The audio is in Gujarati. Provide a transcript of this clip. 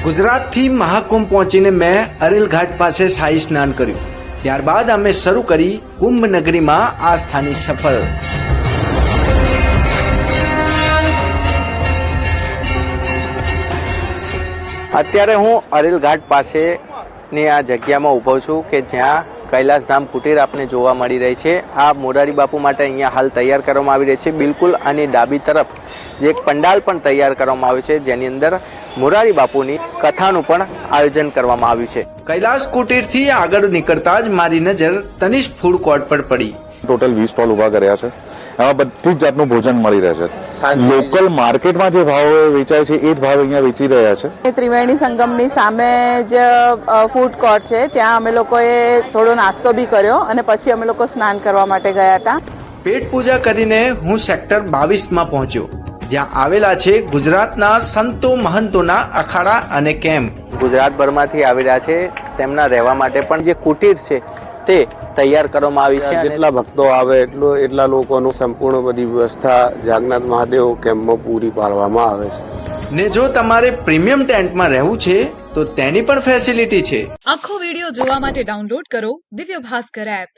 ગુજરાતથી મહાકુંભ પહોંચીને મેં અરેલ ઘાટ પાસે શાહી સ્નાન કર્યું. ત્યારબાદ અમે શરૂ કરી કુંભ નગરીમાં આસ્થાની સફર. અત્યારે હું અરેલ ઘાટ પાસેની આ જગ્યામાં ઊભો છું કે જ્યાં કૈલાસધામ કુટીર આપને જોવા મળી રહી છે. આ મોરારી બાપુ માટે અહીંયા હાલ તૈયાર કરવામાં આવી રહી છે. બિલકુલ આની ડાબી તરફ જે એક પંડાલ પણ તૈયાર કરવામાં આવ્યું છે, જેની અંદર મોરારી બાપુની કથાનું પણ આયોજન કરવામાં આવ્યું છે. કૈલાસ કુટીરથી આગળ નીકળતા જ મારી નજર તનિષ્ક ફૂડ કોર્ટ પર પડી. ટોટલ 20 સ્ટોલ ઉભા કર્યા છે. એમાં બધી જ જાતનું ભોજન મળી રહે છે. લોકલ માર્કેટમાં જે ભાવ વેચાય છે એ જ ભાવ અહીંયા વેચી રહ્યા છે. ત્રિવેણી સંગમની સામે જ ફૂડ કોર્ટ છે, ત્યાં અમે લોકોએ થોડો નાસ્તો બી કર્યો અને પછી અમે લોકો સ્નાન કરવા માટે ગયા હતા. પેટ પૂજા કરીને હું સેક્ટર 22માં પહોંચ્યો, જ્યાં આવેલા છે ગુજરાતના સંતો મહંતોના અખાડા અને કેમ્પ. ગુજરાતભરમાંથી આવી રહ્યા છે. તેમના રહેવા માટે પણ જે કુટીર છે તે તૈયાર કરવામાં આવી છે. જેટલા ભક્તો આવે એટલા લોકોનું સંપૂર્ણ બધી વ્યવસ્થા જાગનાથ મહાદેવ કેમ્પમાં પૂરી પાડવામાં આવે છે. ને જો તમારે પ્રીમિયમ ટેન્ટમાં રહેવું છે તો તેની પણ ફેસિલિટી છે. આખો વિડિયો જોવા માટે ડાઉનલોડ કરો દિવ્ય ભાસ્કર એપ.